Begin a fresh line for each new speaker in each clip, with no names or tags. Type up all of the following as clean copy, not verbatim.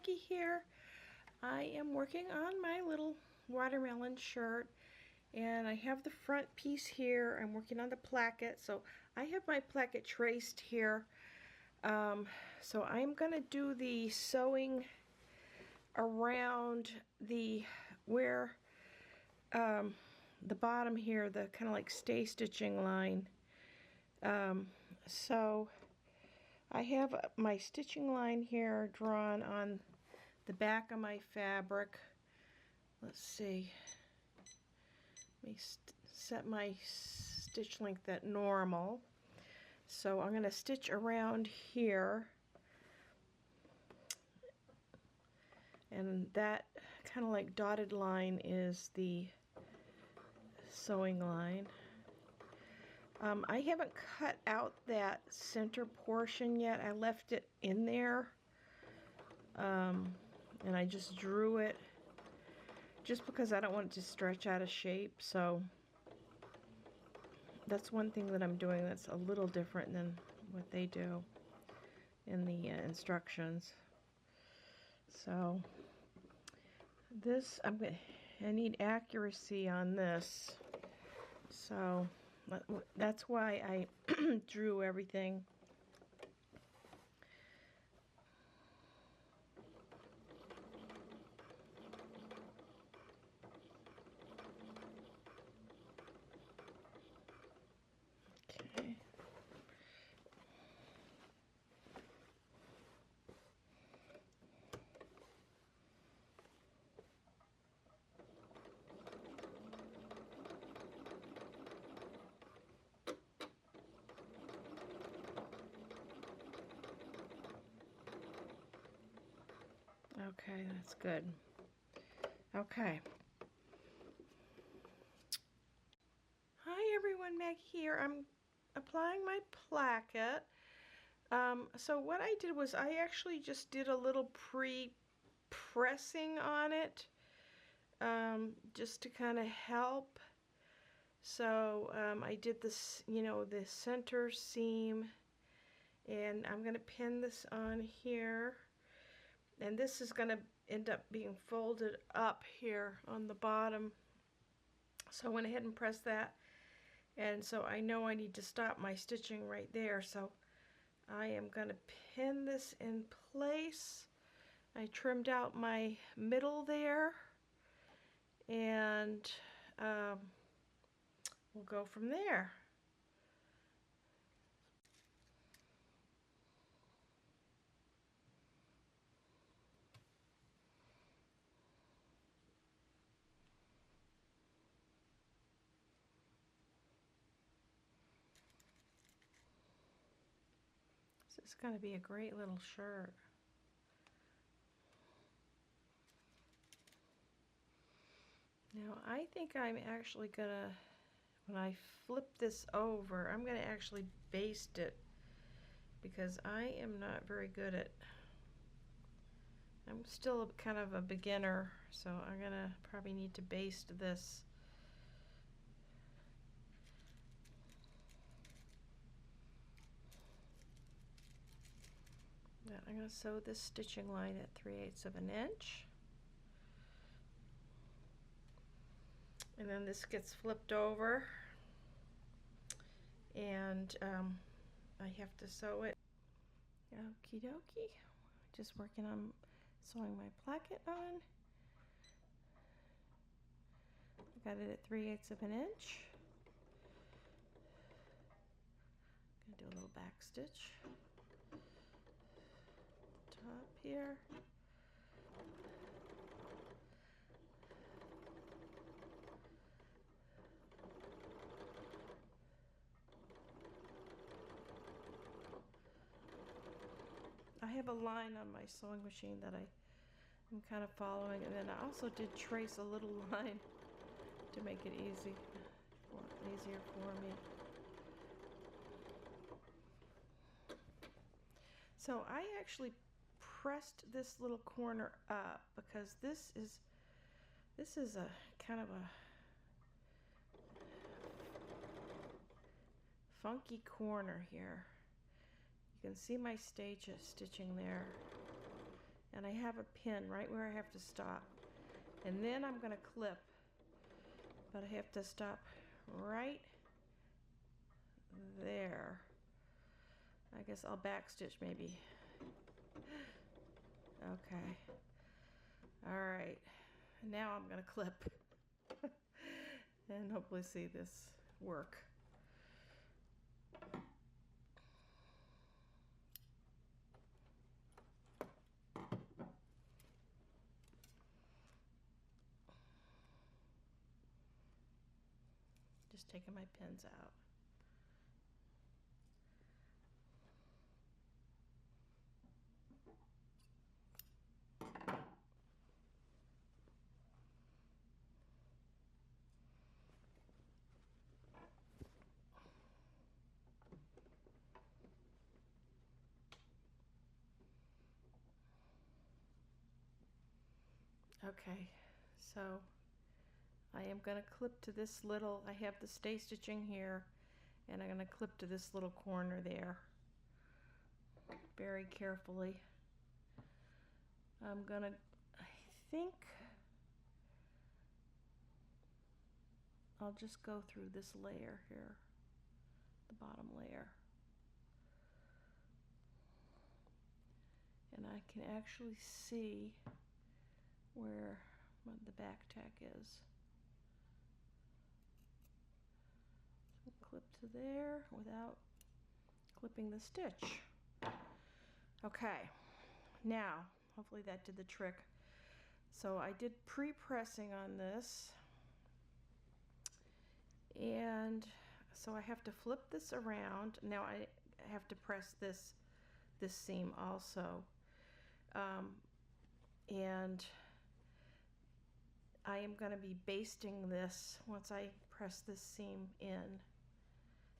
Maggie here. I am working on my little watermelon shirt, and I have the front piece here. I'm working on the placket, so I have my placket traced here. So I'm gonna do the sewing around the the bottom here, the kind of like stay stitching line. So I have my stitching line here drawn on the back of my fabric. Let's see. Let me set my stitch length at normal. So I'm going to stitch around here. And that kind of like dotted line is the sewing line. I haven't cut out that center portion yet. I left it in there. And I just drew it just because I don't want it to stretch out of shape. So that's one thing that I'm doing that's a little different than what they do in the instructions. So this, I need accuracy on this. So that's why I drew everything. Okay. Okay, that's good. Okay. Hi everyone, Meg here. I'm applying my placket. So what I did was I actually just did a little pre-pressing on it, just to kind of help. So I did this, the center seam, and I'm going to pin this on here. And this is going to end up being folded up here on the bottom. So I went ahead and pressed that. And so I know I need to stop my stitching right there. So I am going to pin this in place. I trimmed out my middle there. And we'll go from there. This is going to be a great little shirt. Now I think I'm actually gonna, when I flip this over, I'm gonna actually baste it, because I am not very good at, I'm still kind of a beginner, so I'm gonna probably need to baste this. Now I'm going to sew this stitching line at 3/8 of an inch. And then this gets flipped over, and I have to sew it. Okie dokie. Just working on sewing my placket on. I got it at 3/8 of an inch. I'm going to do a little back stitch. Top here. I have a line on my sewing machine that I'm kind of following, and then I also did trace a little line to make it easier for me. So I actually pressed this little corner up because this is a kind of a funky corner here. You can see my stitching there, and I have a pin right where I have to stop. And then I'm going to clip, but I have to stop right there. I guess I'll backstitch maybe. Okay. All right. Now I'm going to clip and hopefully see this work. Just taking my pins out. Okay, so I am going to clip to this little, I have the stay stitching here, and I'm going to clip to this little corner there very carefully. I'm going to, I think I'll just go through this layer here, the bottom layer. And I can actually see where the back tack is. So clip to there without clipping the stitch. Okay, now hopefully that did the trick. So I did pre-pressing on this, and so I have to flip this around. Now I have to press this seam also, and I am going to be basting this once I press this seam in.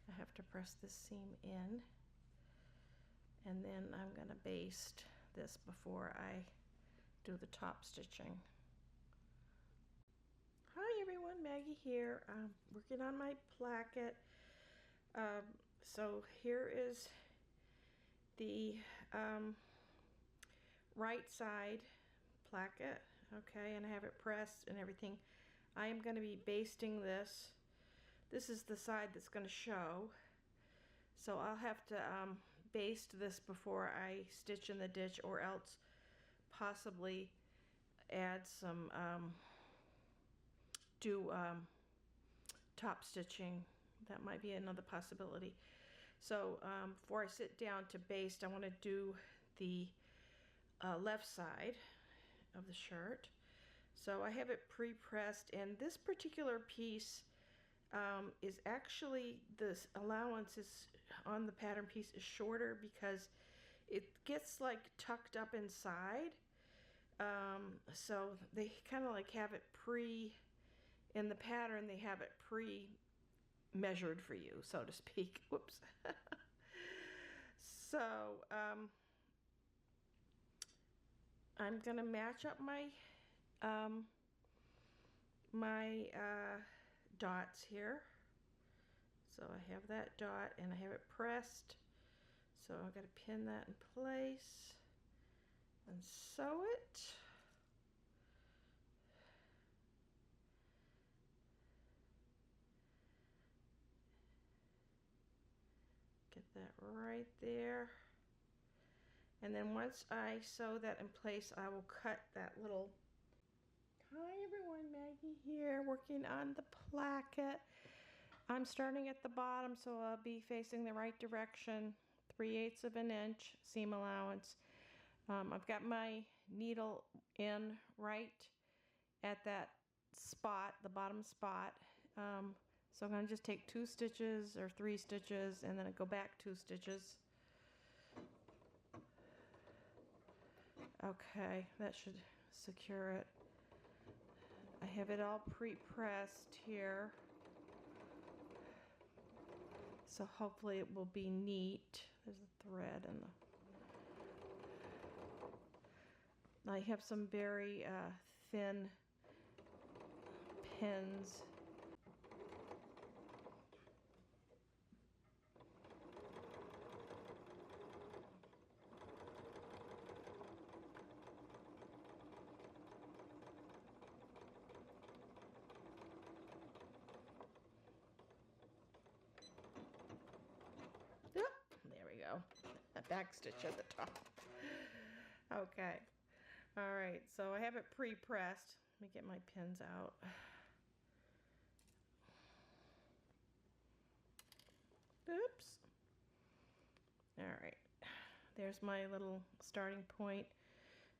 I have to press this seam in, and then I'm going to baste this before I do the top stitching. Hi everyone, Maggie here. Working on my placket. So here is the right side placket, okay, and I have it pressed and everything. I am going to be basting this. This is the side that's going to show, so I'll have to baste this before I stitch in the ditch, or else possibly add some top stitching. That might be another possibility. So before I sit down to baste, I want to do the left side of the shirt. So I have it pre-pressed, and this particular piece is actually, the allowance is on the pattern piece is shorter because it gets like tucked up inside. So they kind of like have it in the pattern, they have it measured for you, so to speak. Whoops. So I'm gonna match up my dots here. So I have that dot and I have it pressed, so I'm gonna pin that in place and sew it. Get that right there. And then once I sew that in place, I will cut that little... Hi everyone, Maggie here, working on the placket. I'm starting at the bottom, so I'll be facing the right direction, 3/8 of an inch seam allowance. I've got my needle in right at that spot, the bottom spot. So I'm going to just take 2 stitches or 3 stitches, and then I go back 2 stitches. Okay, that should secure it. I have it all pre-pressed here, so hopefully it will be neat. There's a thread in the... I have some very thin pins. back stitch at the top. Okay. All right, so I have it pre-pressed. Let me get my pins out. Oops. All right, there's my little starting point.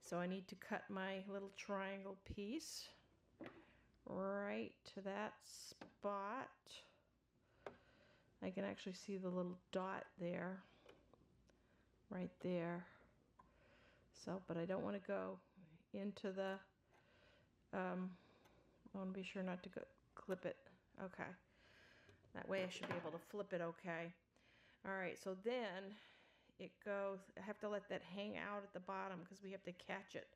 So I need to cut my little triangle piece right to that spot. I can actually see the little dot there, right there. So, but I don't want to go into the, I want to be sure not to go clip it. Okay. That way I should be able to flip it okay. All right, so then it goes, I have to let that hang out at the bottom because we have to catch it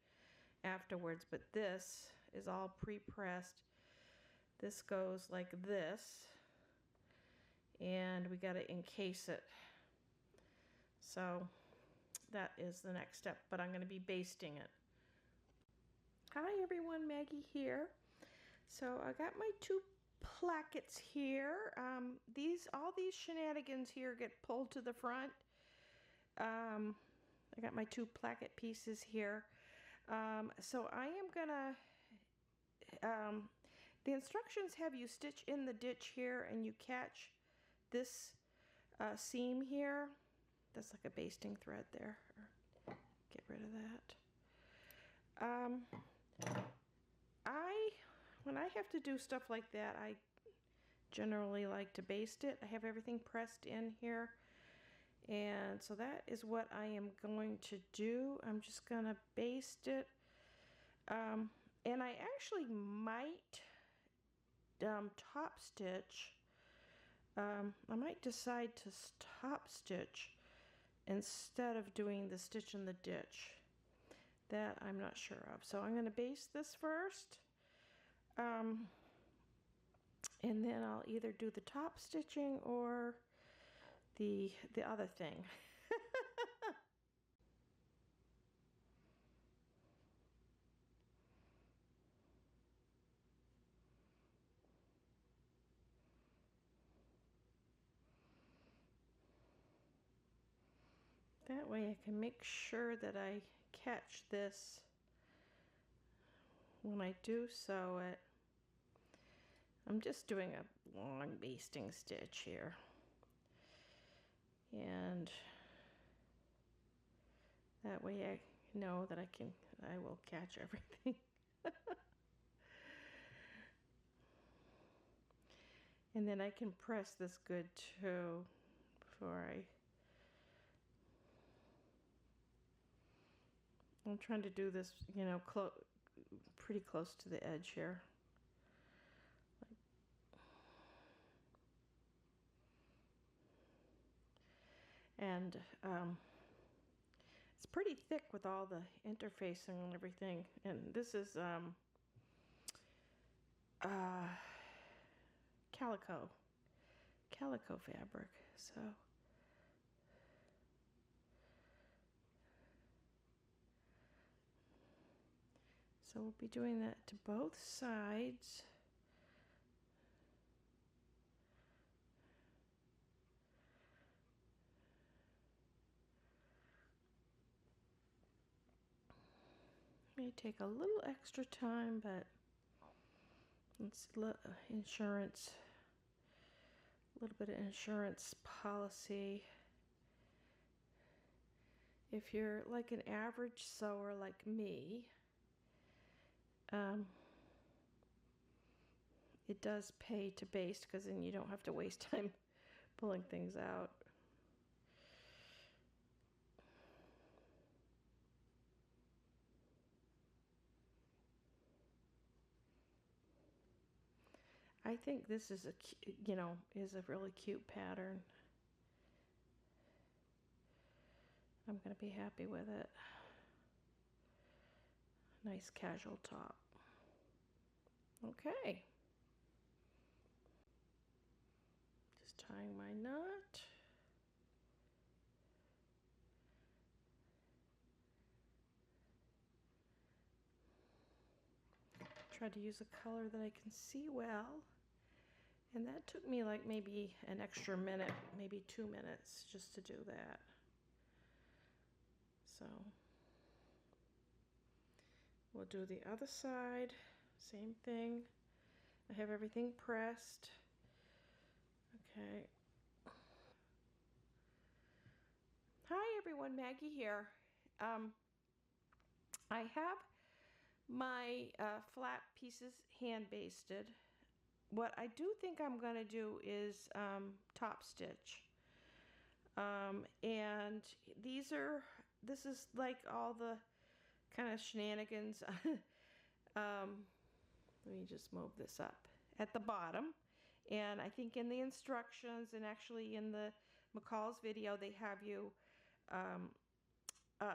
afterwards, but this is all pre-pressed. This goes like this, and we got to encase it. So that is the next step, but I'm going to be basting it. Hi everyone, Maggie here. So I got my two plackets here. All these shenanigans here get pulled to the front. I got my two placket pieces here. So I am gonna, the instructions have you stitch in the ditch here and you catch this seam here. That's like a basting thread there. Get rid of that. When I have to do stuff like that, I generally like to baste it. I have everything pressed in here. And so that is what I am going to do. I'm just going to baste it. And I actually might top stitch. I might decide to top stitch instead of doing the stitch in the ditch. That I'm not sure of. So I'm going to baste this first. And then I'll either do the top stitching or the other thing. That way I can make sure that I catch this when I do sew it. I'm just doing a long basting stitch here. And that way I know that I will catch everything. And then I can press this good too before I'm trying to do this, you know, pretty close to the edge here. And it's pretty thick with all the interfacing and everything. And this is calico fabric. So we'll be doing that to both sides. May take a little extra time, but it's insurance, a little bit of insurance policy. If you're like an average sewer like me, it does pay to baste because then you don't have to waste time pulling things out. I think this is is a really cute pattern. I'm going to be happy with it. Nice casual top. Okay. Just tying my knot. Try to use a color that I can see well. And that took me like maybe an extra minute, maybe 2 minutes just to do that. So we'll do the other side, same thing. I have everything pressed. Okay. Hi everyone, Maggie here. I have my flat pieces hand basted. What I do think I'm going to do is top stitch. And this is like all the kind of shenanigans. Let me just move this up at the bottom. And I think in the instructions and actually in the McCalls video, they have you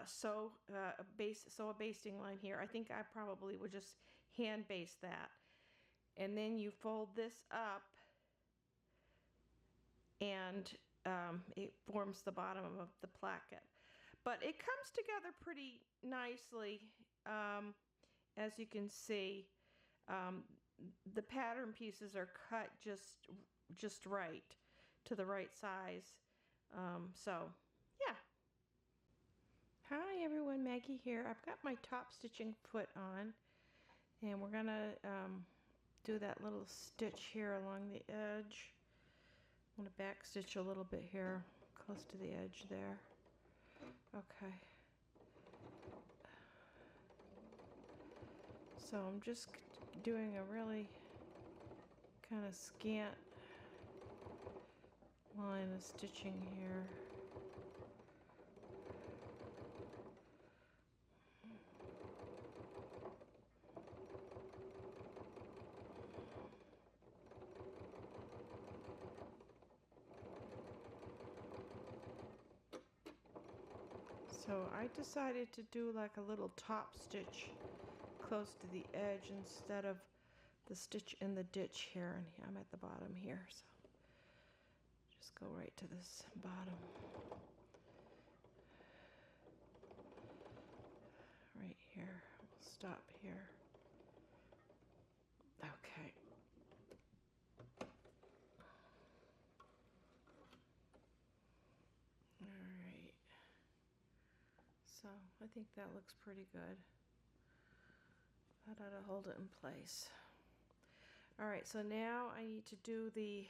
sew a basting line here. I think I probably would just hand baste that. And then you fold this up and it forms the bottom of the placket. But it comes together pretty nicely, as you can see. The pattern pieces are cut just right, to the right size. So yeah. Hi everyone, Maggie here. I've got my top stitching foot on, and we're gonna do that little stitch here along the edge. I'm gonna back stitch a little bit here, close to the edge there. Okay. So I'm just doing a really kind of scant line of stitching here. So I decided to do like a little top stitch close to the edge instead of the stitch in the ditch here, and I'm at the bottom here, so just go right to this bottom. Right here. We'll stop here. Okay. Alright. So I think that looks pretty good. That ought to hold it in place. Alright, so now I need to do the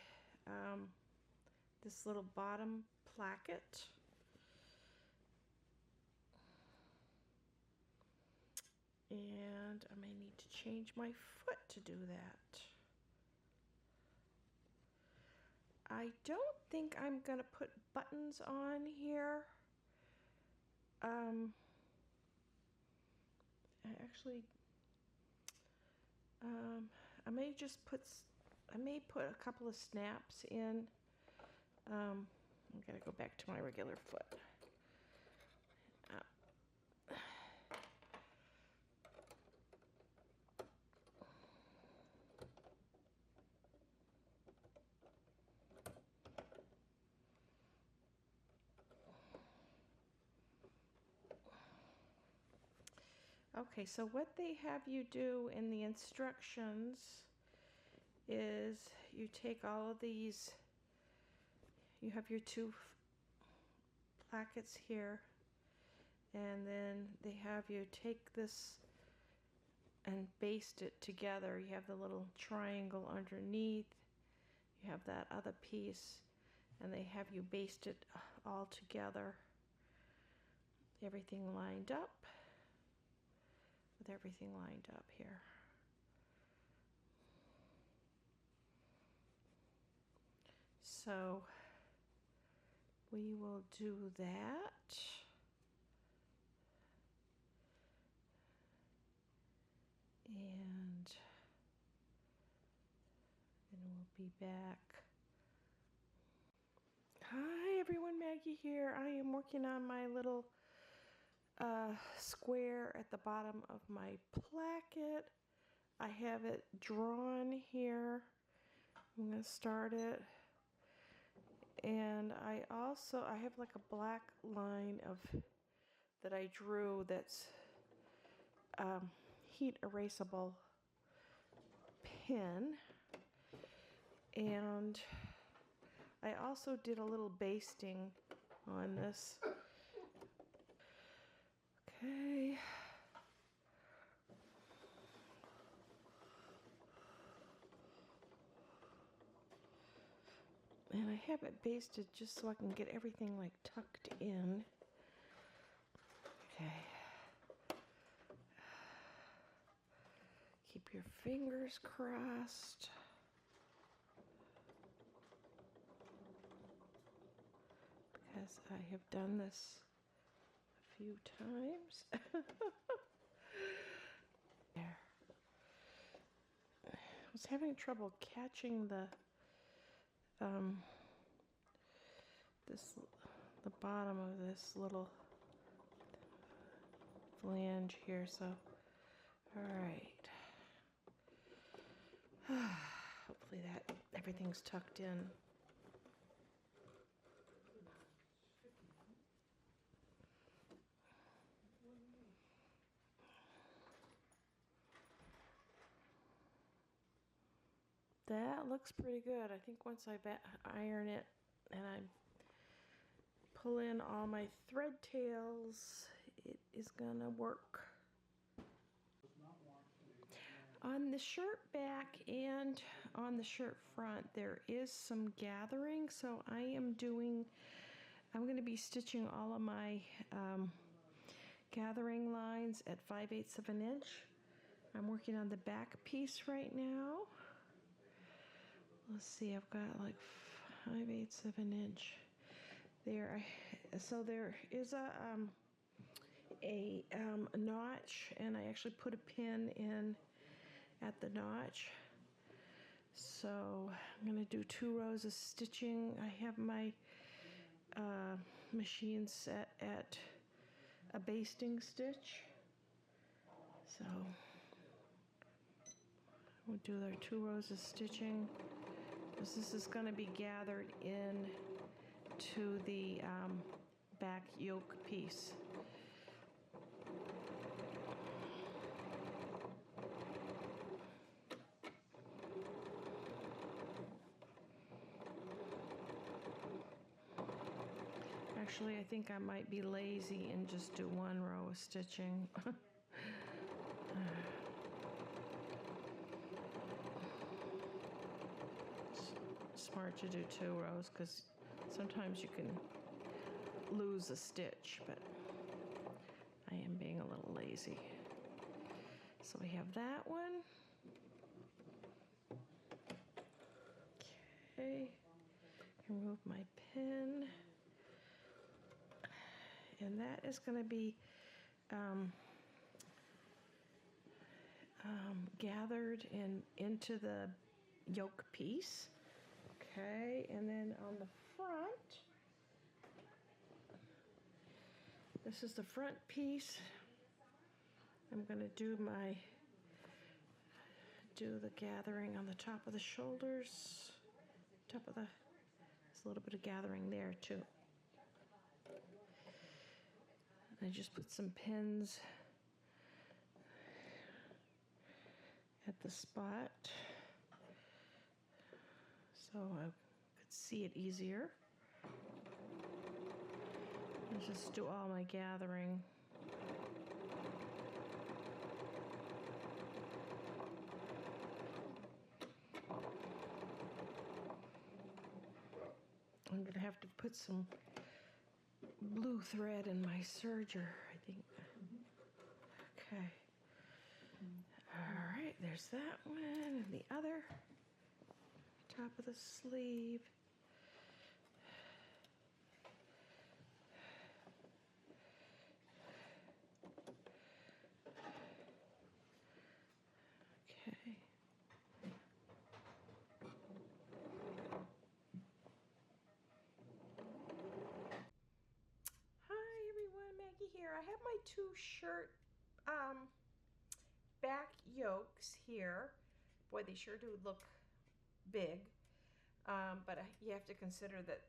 this little bottom placket. And I may need to change my foot to do that. I don't think I'm going to put buttons on here. I may put a couple of snaps in. I'm going to go back to my regular foot. Okay, so what they have you do in the instructions is you take all of these, you have your two plackets here, and then they have you take this and baste it together. You have the little triangle underneath, you have that other piece, and they have you baste it all together. Everything lined up. With everything lined up here. So we will do that. And then we'll be back. Hi everyone, Maggie here. I am working on my little square at the bottom of my placket. I have it drawn here. I'm going to start it. And I have like a black line that I drew that's heat erasable pen. And I also did a little basting on this. Okay. And I have it basted just so I can get everything like tucked in. Okay. Keep your fingers crossed. Because I have done this a few times. There. I was having trouble catching the the bottom of this little flange here, so all right. Hopefully that everything's tucked in. That looks pretty good. I think once I iron it and I pull in all my thread tails, it is gonna work. On the shirt back and on the shirt front, there is some gathering, so I'm going to be stitching all of my gathering lines at 5/8 of an inch. I'm working on the back piece right now. Let's see, I've got like 5/8 of an inch there. So there is a notch, and I actually put a pin in at the notch. So I'm going to do 2 rows of stitching. I have my machine set at a basting stitch. So we'll do our 2 rows of stitching, because this is going to be gathered in to the back yoke piece. Actually, I think I might be lazy and just do 1 row of stitching. Smart to do 2 rows, because sometimes you can lose a stitch, but I am being a little lazy. So we have that one. Okay, remove my pin. And that is going to be gathered into the yoke piece. Okay, and then on the front, this is the front piece. I'm going to do the gathering on the top of the shoulders, there's a little bit of gathering there too. I just put some pins at the spot so I could see it easier. I'll just do all my gathering. I'm going to have to put some blue thread in my serger, I think. Okay. All right, there's that one, and the other, top of the sleeve. Okay. Hi everyone, Maggie here. I have my 2 shirt back yokes here. Boy, they sure do look big, but you have to consider that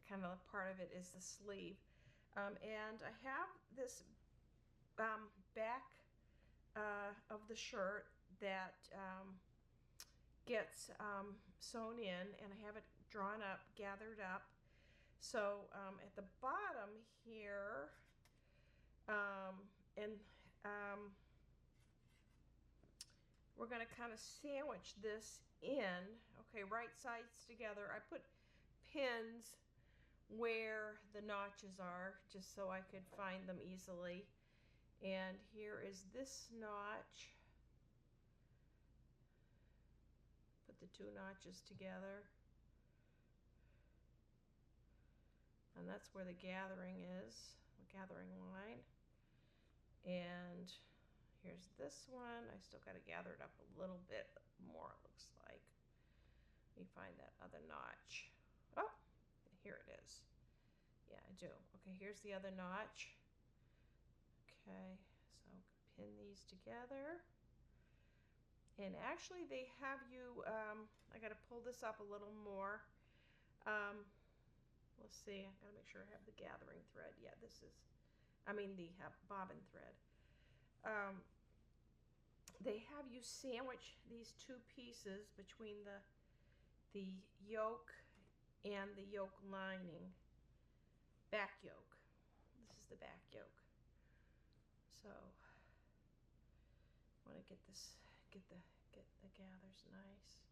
kind of part of it is the sleeve. And I have this back of the shirt that gets sewn in, and I have it drawn up, gathered up. So at the bottom here, And we're going to kind of sandwich this in. Okay, right sides together. I put pins where the notches are just so I could find them easily. And here is this notch. Put the two notches together. And that's where the gathering is, the gathering line. And here's this one. I still got to gather it up a little bit more, it looks like. Let me find that other notch. Oh, here it is. Yeah, I do. Okay, here's the other notch. Okay, so pin these together. And actually they have you, I got to pull this up a little more. Let's see, I got to make sure I have the gathering thread. Yeah, this is, the bobbin thread. They have you sandwich these two pieces between the yoke and the yoke lining, back yoke. This is the back yoke. So I want to get the gathers nice.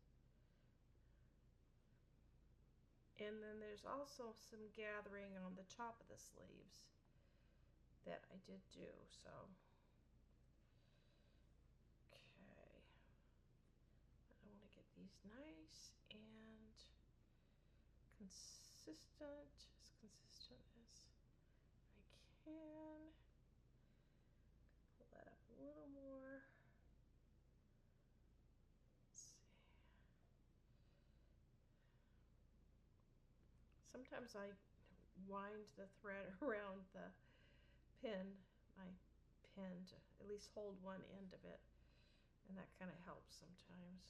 And then there's also some gathering on the top of the sleeves that I did do, so. Okay. I want to get these nice and consistent, as consistent as I can. Pull that up a little more. Sometimes I wind the thread around the pin, my pin, to at least hold one end of it, and that kind of helps sometimes.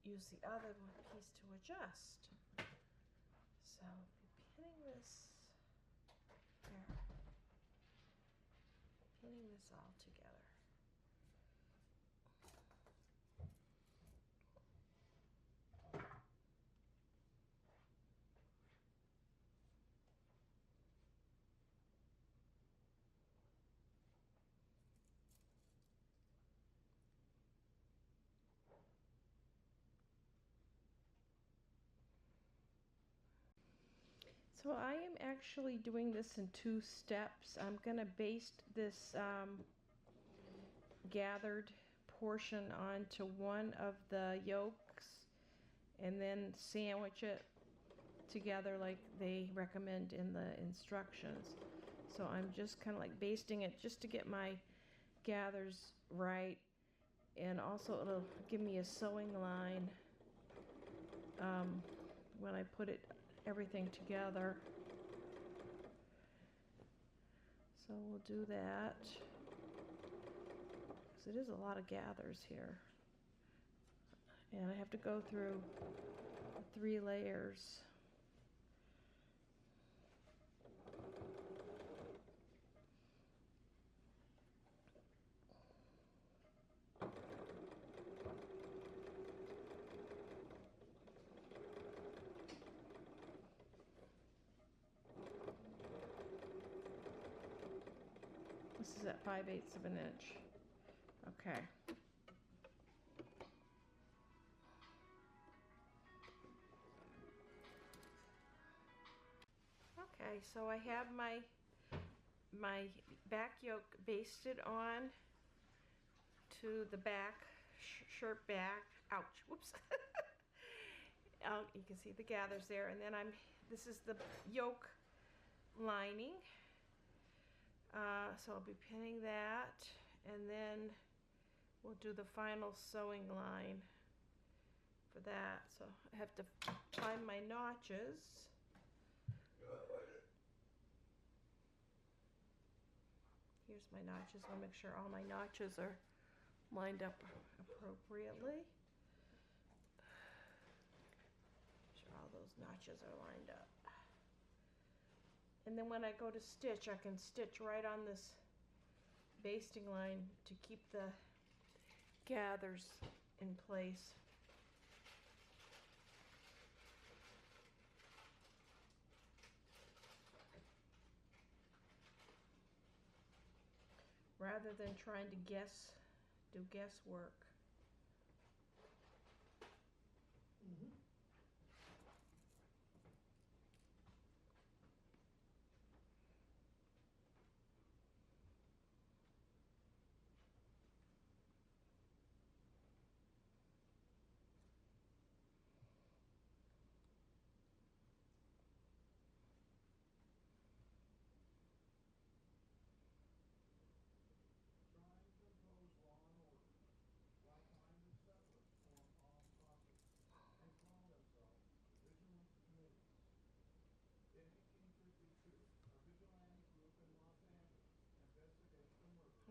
Use the other piece to adjust. So pinning this there, pinning this all together. So I am actually doing this in 2 steps. I'm going to baste this gathered portion onto one of the yolks and then sandwich it together like they recommend in the instructions. So I'm just kind of like basting it just to get my gathers right, and also it'll give me a sewing line when I put everything together. So we'll do that, because it is a lot of gathers here, and I have to go through 3 layers. This is at 5/8 of an inch. Okay. Okay, so I have my back yoke basted on to the back, shirt back. Ouch, whoops. You can see the gathers there, and then this is the yoke lining. So I'll be pinning that, and then we'll do the final sewing line for that. So I have to find my notches. Here's my notches. I'll make sure all my notches are lined up appropriately. Make sure all those notches are lined up. And then when I go to stitch, I can stitch right on this basting line to keep the gathers in place. rather than trying to do guesswork.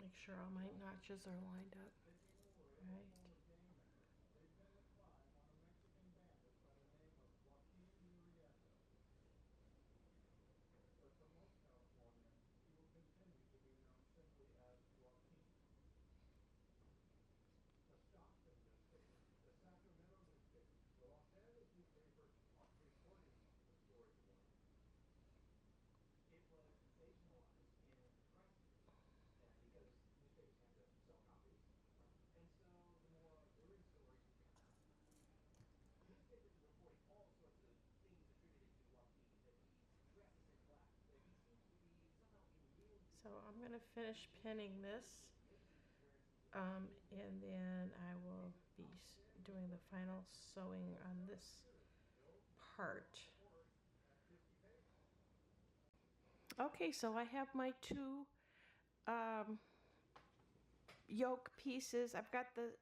Make sure all my notches are lined up. Right. So I'm going to finish pinning this, and then I will be doing the final sewing on this part. Okay, so I have my two yoke pieces. I've got the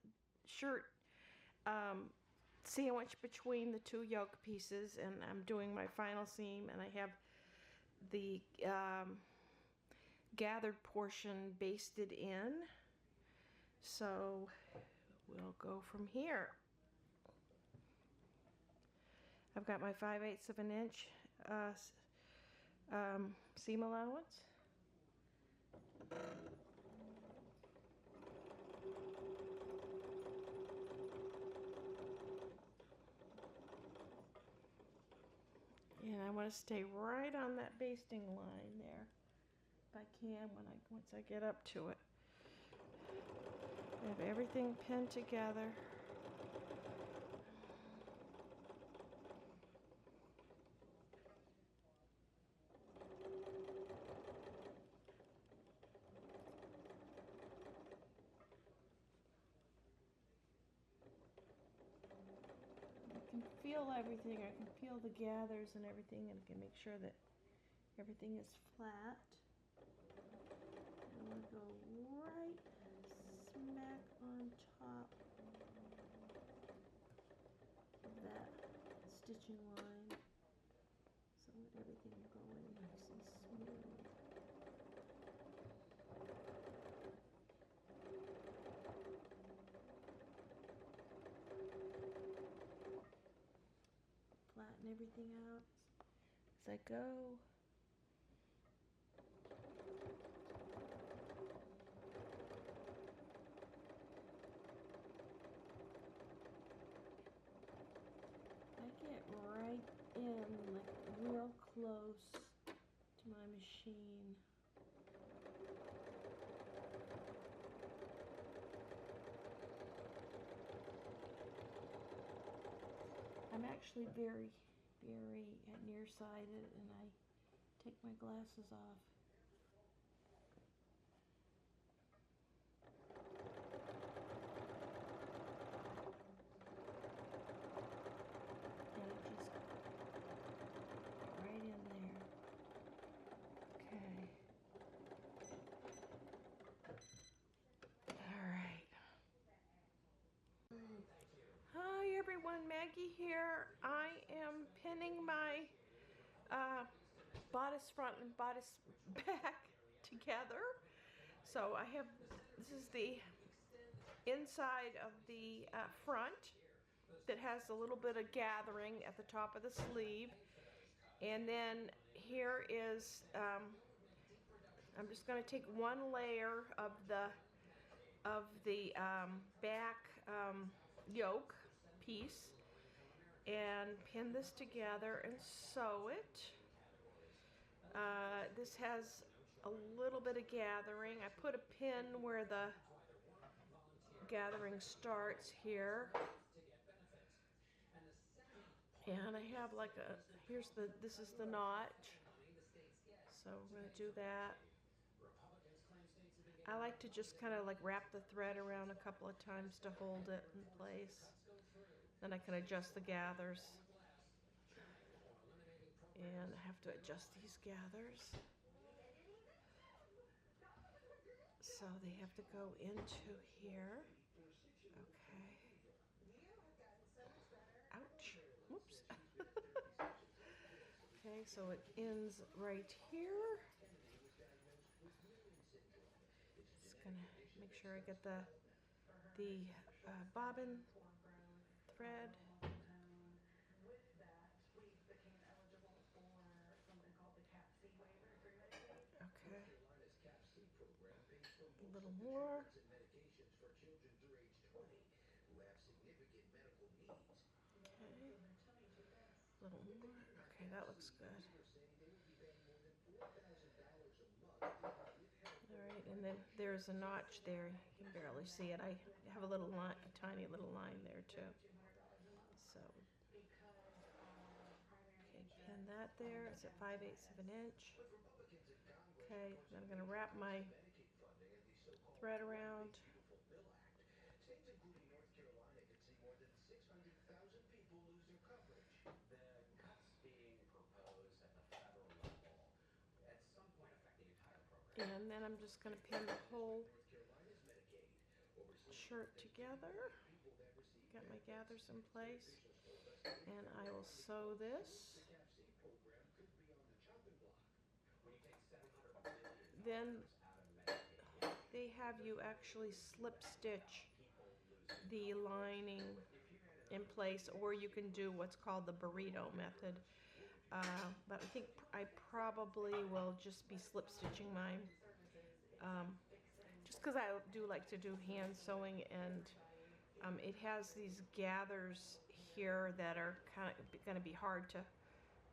shirt sandwiched between the two yoke pieces, and I'm doing my final seam, and I have the gathered portion basted in. So we'll go from here. I've got my 5/8 of an inch seam allowance. And I want to stay right on that basting line there, if I can, once I get up to it. I have everything pinned together. I can feel everything. I can feel the gathers and everything, and I can make sure that everything is flat. I'm going to go right smack on top of that stitching line, so that everything will go in nice and smooth. Flatten everything out as I go. I get right in, like real close to my machine. I'm actually very nearsighted, and I take my glasses off. And I just right in there. Okay. All right. Hi everyone, Maggie here. I am pinning my bodice front and bodice back together. So I have, this is the inside of the front that has a little bit of gathering at the top of the sleeve. And then here is, I'm just going to take one layer of the back yoke piece and pin this together and sew it. This has a little bit of gathering. I put a pin where the gathering starts here. And I have like a, this is the notch. So we're going to do that. I like to just kind of like wrap the thread around a couple of times to hold it in place. Then I can adjust the gathers. And I have to adjust these gathers. So they have to go into here. Okay. Ouch. Whoops. Okay, so it ends right here. Just gonna make sure I get the bobbin thread. Okay. A little more. Okay. A little more. Okay, that looks good. Alright, and then there's a notch there. You can barely see it. I have a little line, a tiny little line there too. So, okay, pin that there. It's at 5/8 of an inch. Okay, then I'm going to wrap my thread around. And then I'm just going to pin the whole shirt together. Got my gathers in place. And I will sew this. Then they have you actually slip stitch the lining in place, or you can do what's called the burrito method. But I think I probably will just be slip stitching mine, just because I do like to do hand sewing, and it has these gathers here that are kind of going to be hard to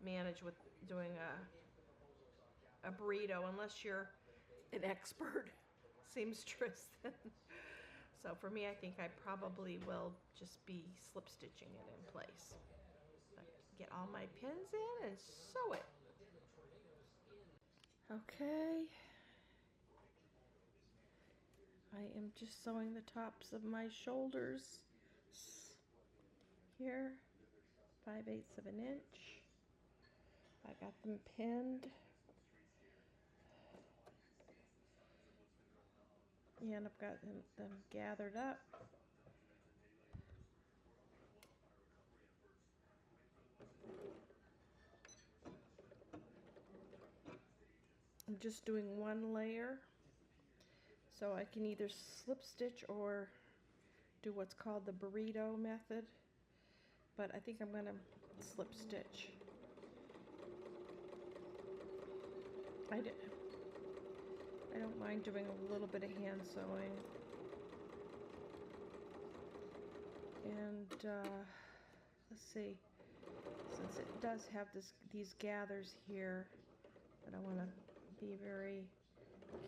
manage with doing a burrito unless you're an expert seamstress. So for me, I think I probably will just be slip stitching it in place. Get all my pins in and sew it. Okay, I am just sewing the tops of my shoulders here, 5/8 of an inch. I got them pinned. And I've got them gathered up. I'm just doing one layer, so I can either slip stitch or do what's called the burrito method, but I think I'm going to slip stitch. I don't mind doing a little bit of hand sewing. And let's see, since it does have these gathers here that I want to be very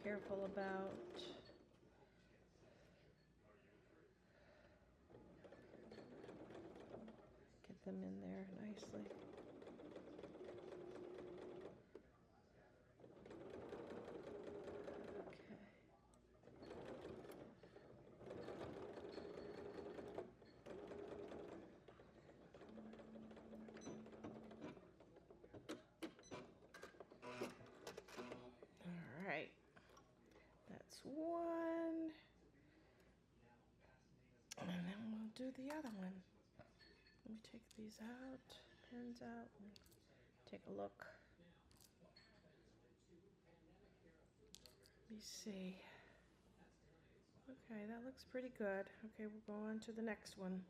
careful about. Get them in there nicely. Okay. All right. That's one. And then we'll do the other one. Let me take these out, pins out, and take a look. Let me see. Okay, that looks pretty good. Okay, we'll go on to the next one.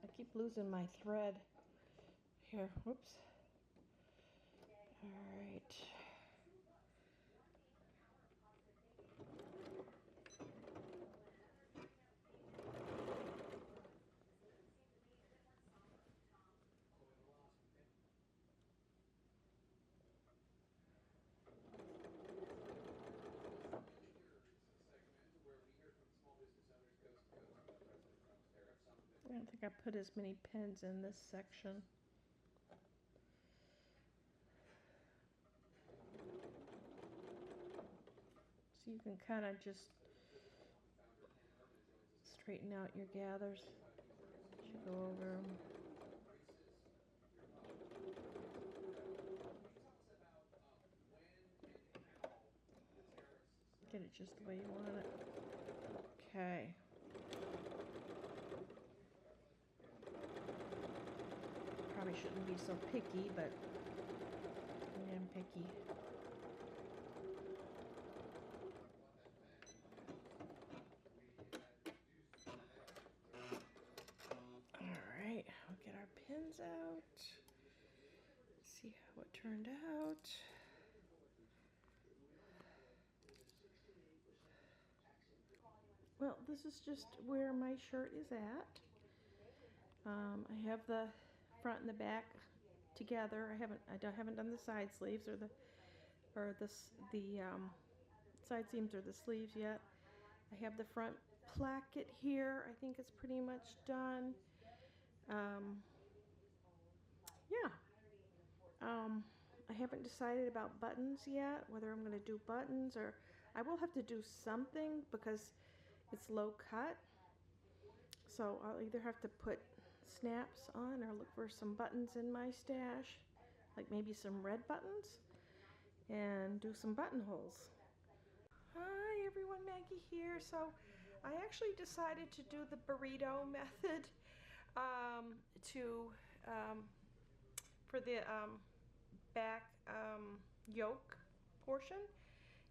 I keep losing my thread. Here, whoops. All right. don't think I put as many pins in this section. So you can kind of just straighten out your gathers as you go over them. Get it just the way you want it. Okay. Probably shouldn't be so picky, but I am picky. Alright, we'll get our pins out. See how it turned out. Well, this is just where my shirt is at. I have the front and the back together. I haven't done the side sleeves or the side seams or the sleeves yet. I have the front placket here. I think it's pretty much done. Yeah. I haven't decided about buttons yet, whether I'm going to do buttons or I will have to do something because it's low cut. So I'll either have to put snaps on or look for some buttons in my stash, like maybe some red buttons, and do some buttonholes. Hi everyone, Maggie here. So I actually decided to do the burrito method for the back yoke portion.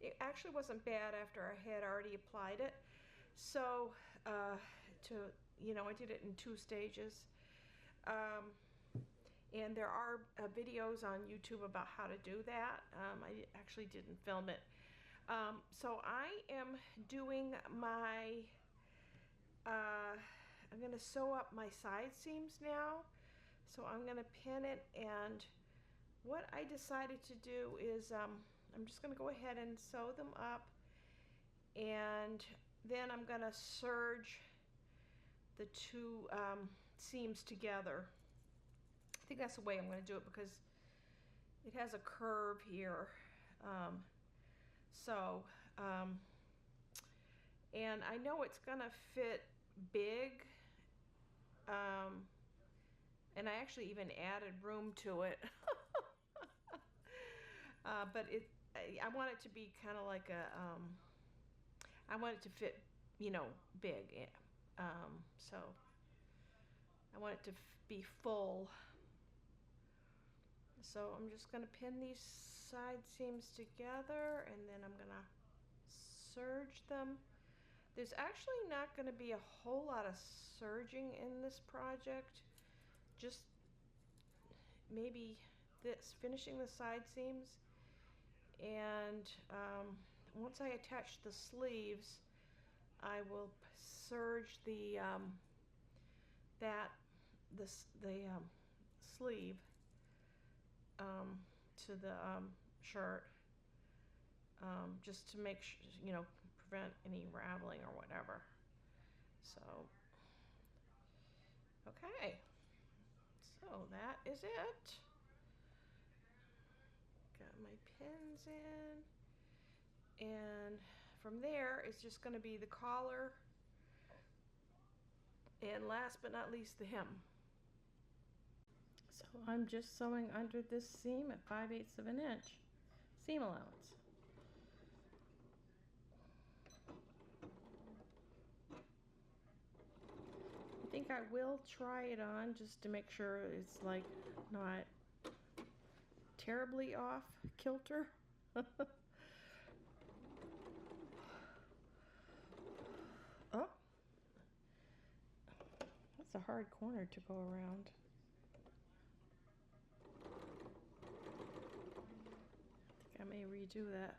It actually wasn't bad after I had already applied it. So I did it in 2 stages. And there are videos on YouTube about how to do that. I actually didn't film it. So I am doing my, I'm going to sew up my side seams now. So I'm going to pin it, and what I decided to do is I'm just going to go ahead and sew them up, and then I'm going to serge the 2 seams together. I think that's the way I'm going to do it because it has a curve here. And I know it's going to fit big. And I actually even added room to it. But I want it to be kind of like a, I want it to fit, big. So I want it to be full. So I'm just going to pin these side seams together, and then I'm going to serge them. There's actually not going to be a whole lot of serging in this project. Just maybe finishing the side seams, and once I attach the sleeves, I will serge the sleeve to the shirt, just to make sure, prevent any raveling or whatever. So okay, so that is it. Got my pins in, and from there it's just going to be the collar, and last but not least the hem. So I'm just sewing under this seam at 5/8 of an inch seam allowance. I think I will try it on just to make sure it's like not terribly off kilter. Oh, that's a hard corner to go around. I think I may redo that.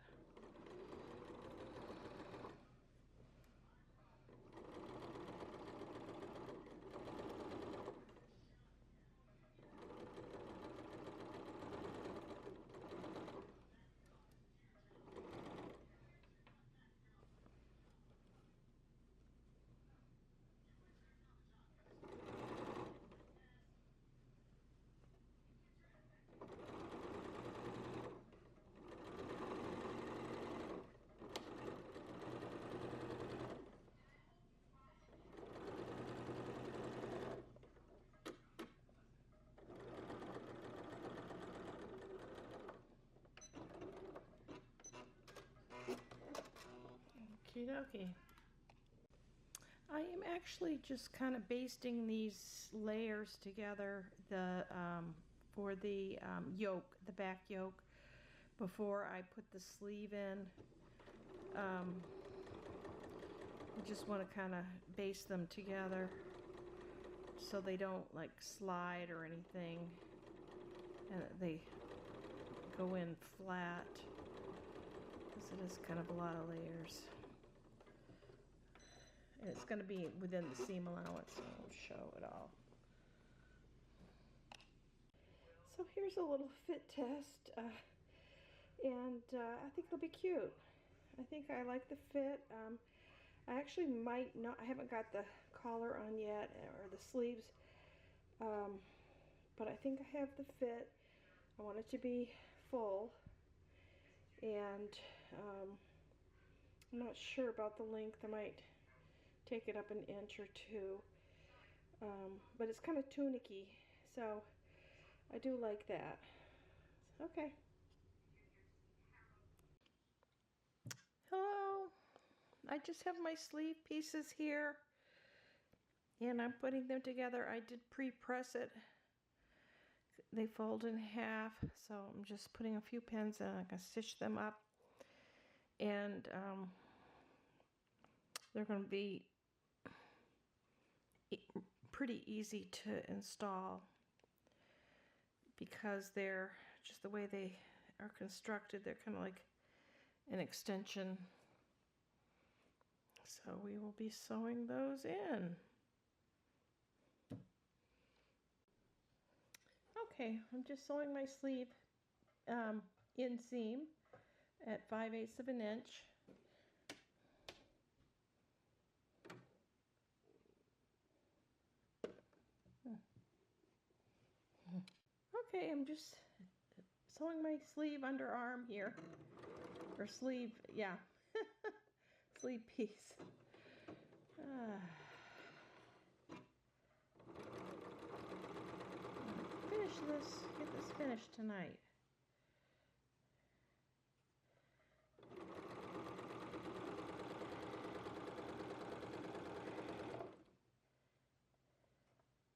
Okie dokie. I am actually just kind of basting these layers together for the yoke, the back yoke, before I put the sleeve in. I just want to kind of baste them together so they don't like slide or anything, and they go in flat, because it is kind of a lot of layers. And it's going to be within the seam allowance, so I won't show it all. So here's a little fit test, and I think it'll be cute. I think I like the fit. I actually might not, I haven't got the collar on yet, or the sleeves, but I think I have the fit. I want it to be full, and I'm not sure about the length. I might take it up an inch or two, but it's kind of tunicky, so I do like that. Okay. Hello. I just have my sleeve pieces here, and I'm putting them together. I did pre-press it. They fold in half, so I'm just putting a few pins in. I can stitch them up, and they're going to be pretty easy to install, because they're just the way they are constructed. They're kind of like an extension. So we will be sewing those in. Okay, I'm just sewing my sleeve inseam at 5/8 of an inch. Okay, I'm just sewing my sleeve underarm here, or sleeve, yeah, sleeve piece. Finish this, get this finished tonight.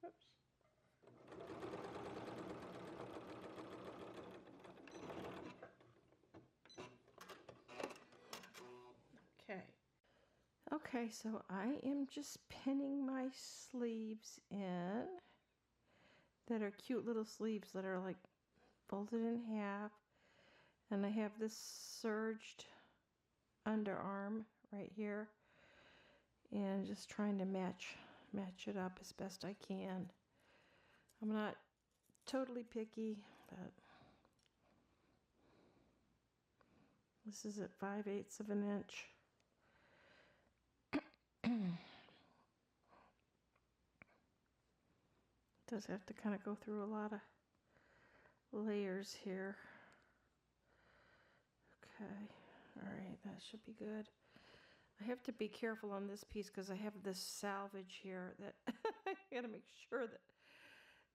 Oops. Okay. Okay, so I am just pinning my sleeves in, that are cute little sleeves that are like folded in half, and I have this serged underarm right here, and just trying to match it up as best I can. I'm not totally picky, but this is at 5/8 of an inch. Does have to kind of go through a lot of layers here. Okay, all right, that should be good. I have to be careful on this piece because I have this salvage here that I gotta make sure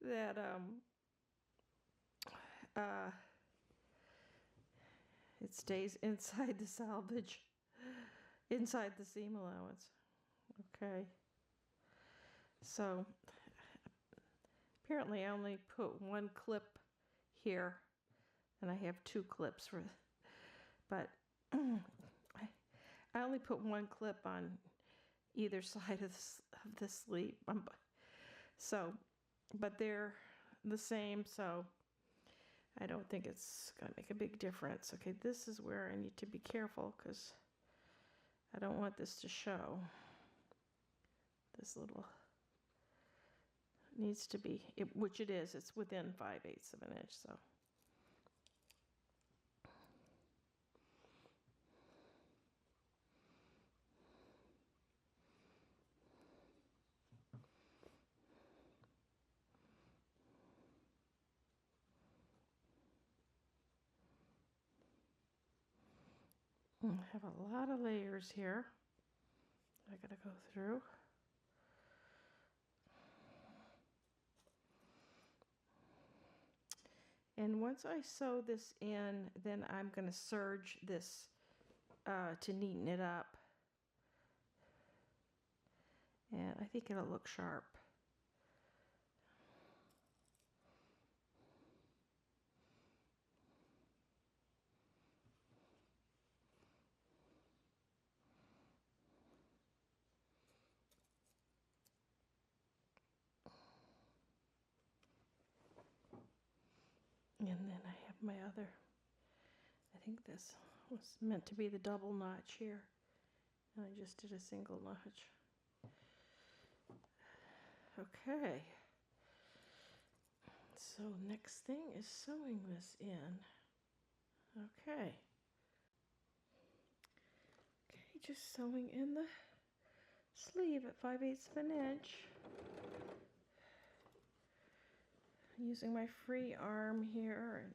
that it stays inside the salvage, inside the seam allowance. Okay, so apparently I only put one clip here, and I have two clips for, but I only put one clip on either side of the sleeve. So, but they're the same, so I don't think it's gonna make a big difference. Okay, this is where I need to be careful, because I don't want this to show. This little needs to be, which it is, it's within 5/8 of an inch, so. I have a lot of layers here I gotta go through. And once I sew this in, then I'm going to serge this to neaten it up. and I think it'll look sharp. And then I have my other, I think this was meant to be the double notch here, and I just did a single notch. Okay, so next thing is sewing this in. Okay, just sewing in the sleeve at 5/8 of an inch. Using my free arm here, and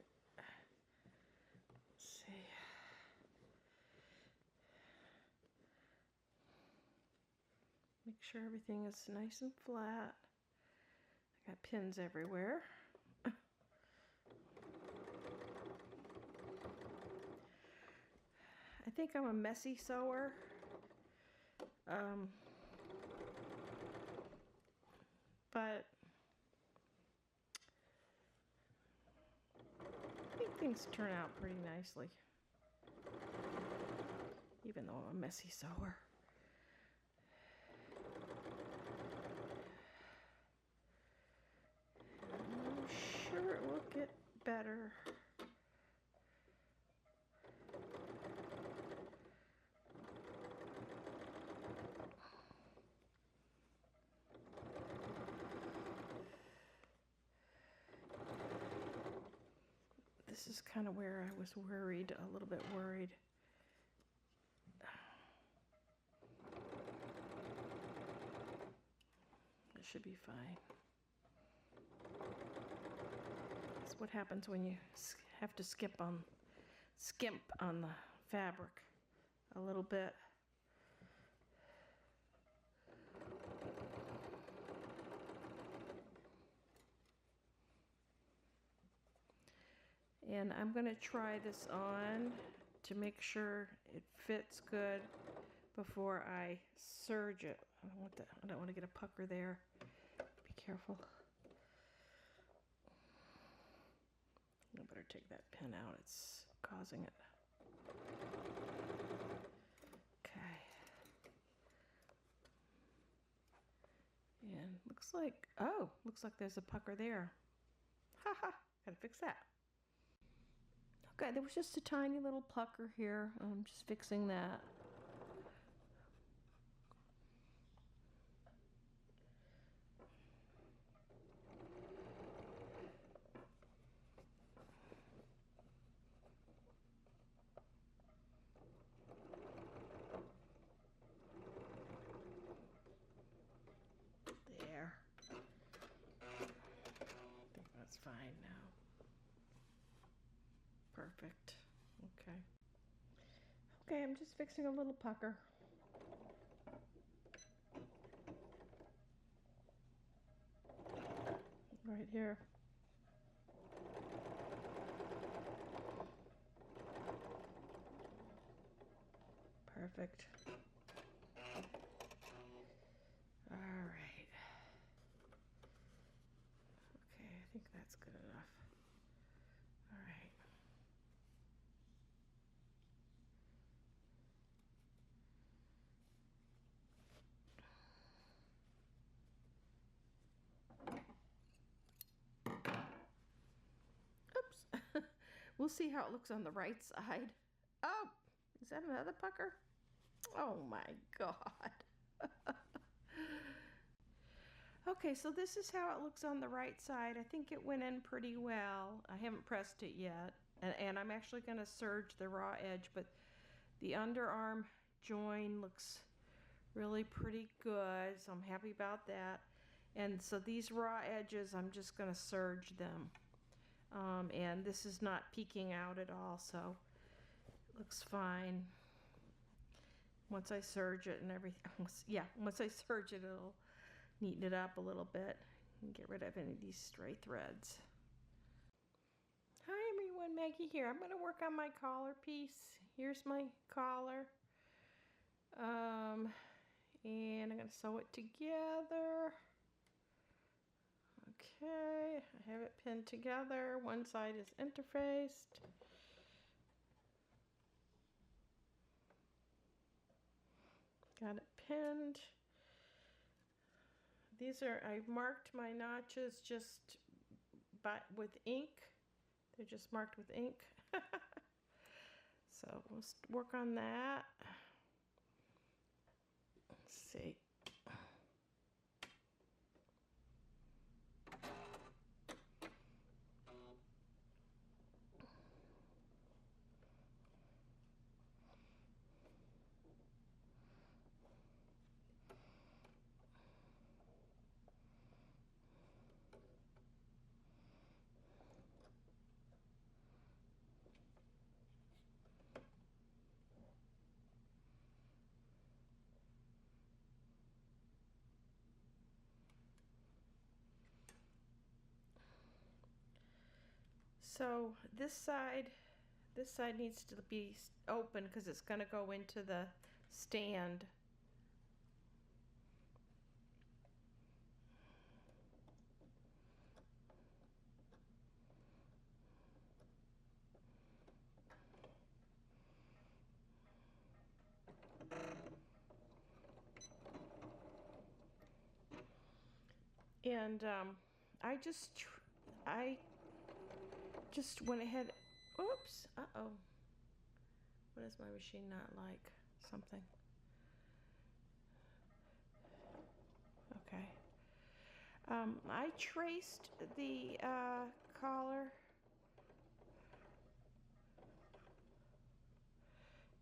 let's see. Make sure everything is nice and flat. I got pins everywhere. I think I'm a messy sewer. But I think things turn out pretty nicely, even though I'm a messy sewer. I'm sure it will get better. This is kind of where I was worried, a little bit worried. It should be fine. That's what happens when you have to skimp on the fabric a little bit. And I'm going to try this on to make sure it fits good before I serge it. I don't want to get a pucker there. Be careful. I better take that pin out. It's causing it. Okay. And looks like there's a pucker there. Haha, gotta fix that. Okay, there was just a tiny little pucker here. I'm just fixing that. There. I think that's fine now. Perfect. Okay. Okay, I'm just fixing a little pucker. Right here. Perfect. All right. Okay, I think that's good enough. All right. Oops. We'll see how it looks on the right side. Oh, is that another pucker? Oh my God. Okay, so this is how it looks on the right side. I think it went in pretty well. I haven't pressed it yet. And I'm actually going to serge the raw edge, but the underarm join looks really pretty good, so I'm happy about that. And so these raw edges, I'm just going to serge them. And this is not peeking out at all, so it looks fine. Once I serge it and everything, once I serge it, it'll neaten it up a little bit and get rid of any of these stray threads. Hi everyone, Maggie here. I'm going to work on my collar piece. Here's my collar. and I'm going to sew it together. Okay, I have it pinned together. One side is interfaced. Got it pinned. These are, I've marked my notches just with ink. They're just marked with ink. So let's work on that. Let's see. So this side needs to be open because it's going to go into the stand. And I just went ahead. Oops. Uh-oh. What does my machine not like? Something. Okay. I traced the collar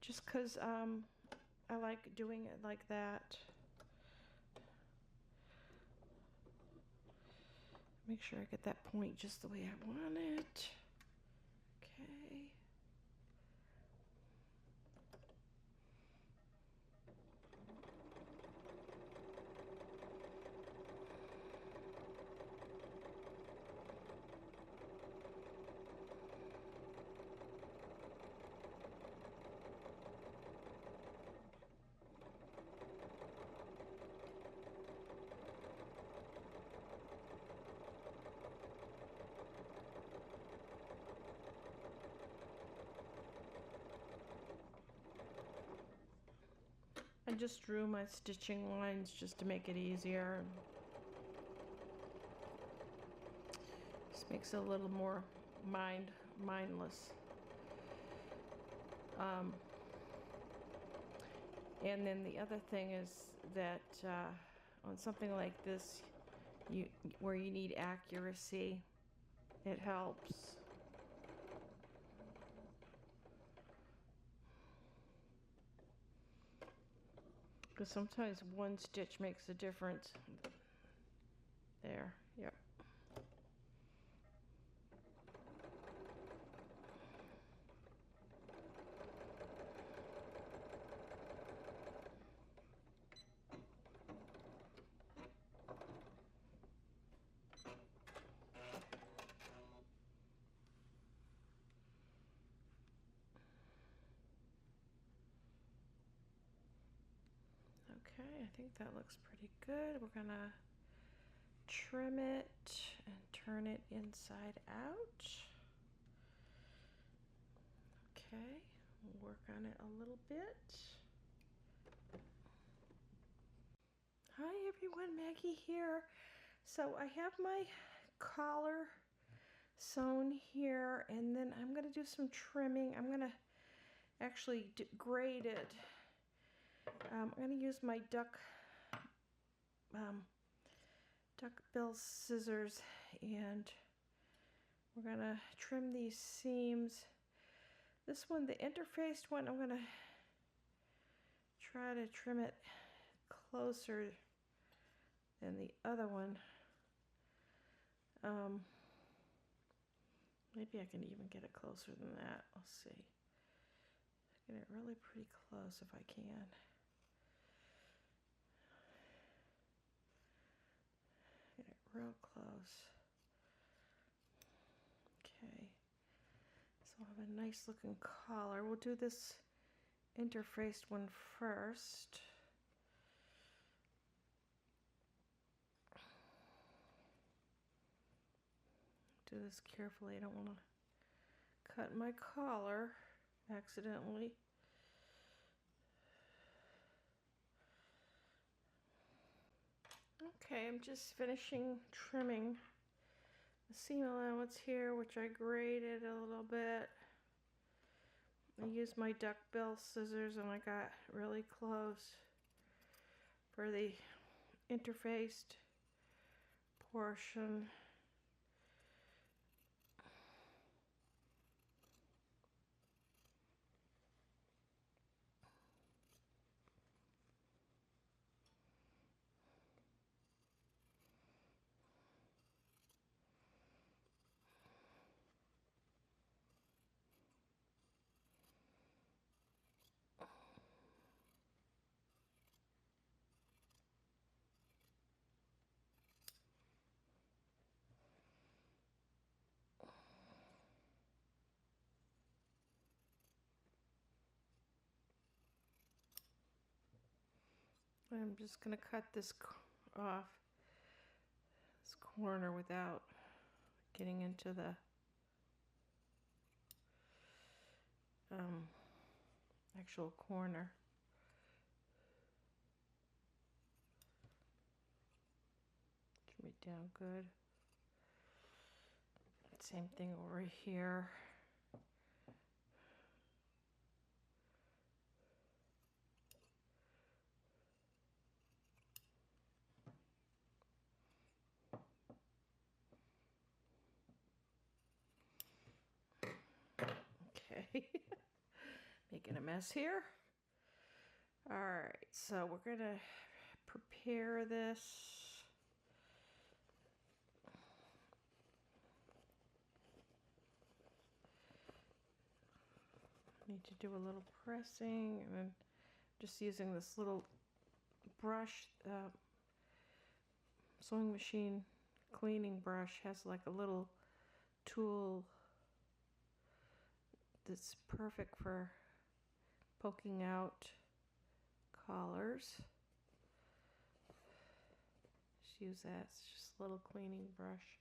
just because I like doing it like that. Make sure I get that point just the way I want it. Okay. I just drew my stitching lines just to make it easier. Just makes it a little more mindless. And then the other thing is that on something like this, where you need accuracy, it helps. Because sometimes one stitch makes a difference. There, yep. Okay, I think that looks pretty good. We're gonna trim it and turn it inside out. Okay, work on it a little bit. Hi everyone, Maggie here. So I have my collar sewn here, and then I'm gonna do some trimming. I'm gonna actually grade it. I'm going to use my duck bill scissors, and we're going to trim these seams. This one, the interfaced one, I'm going to try to trim it closer than the other one. Maybe I can even get it closer than that. I'll see. Get it really pretty close if I can. Get it real close. Okay. So I'll have a nice looking collar. We'll do this interfaced one first. do this carefully. I don't want to cut my collar accidentally. Okay, I'm just finishing trimming the seam allowance here, which I graded a little bit. I used my duckbill scissors and I got really close for the interfaced portion. I'm just going to cut this off, this corner, without getting into the actual corner. Trim it down good. Same thing over here. Okay, making a mess here. All right, so we're gonna prepare this. Need to do a little pressing, and then just using this little brush, sewing machine cleaning brush has like a little tool that's perfect for poking out collars. Just use that. It's just a little cleaning brush.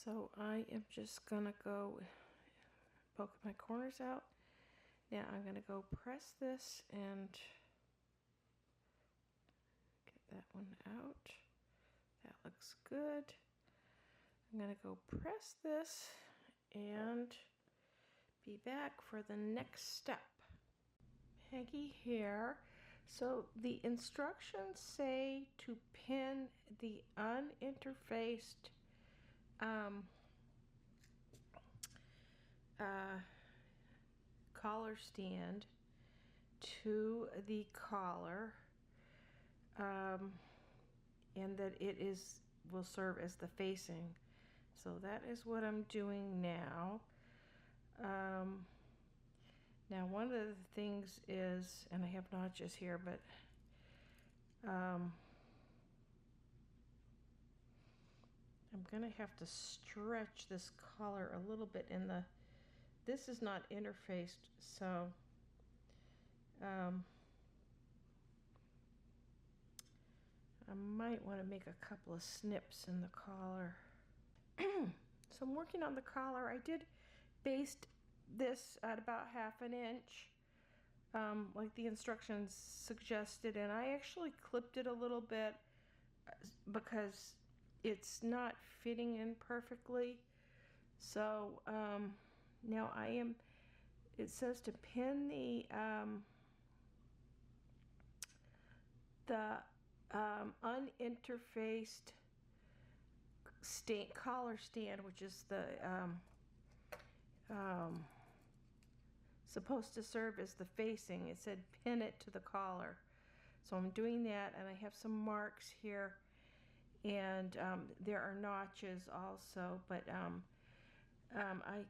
So I am just gonna go poke my corners out. Now I'm gonna go press this and get that one out. That looks good. I'm gonna go press this and be back for the next step. Peggy here. So the instructions say to pin the uninterfaced collar stand to the collar, and that it will serve as the facing. So that is what I'm doing now. Now one of the things is, and I have notches here, but I'm gonna have to stretch this collar a little bit in the, this is not interfaced, so I might want to make a couple of snips in the collar. So I'm working on the collar. I did baste this at about 1/2 inch, like the instructions suggested, and I actually clipped it a little bit because it's not fitting in perfectly. So now it says to pin the uninterfaced collar stand, which is the supposed to serve as the facing. It said pin it to the collar. So I'm doing that, and I have some marks here, and there are notches also, but I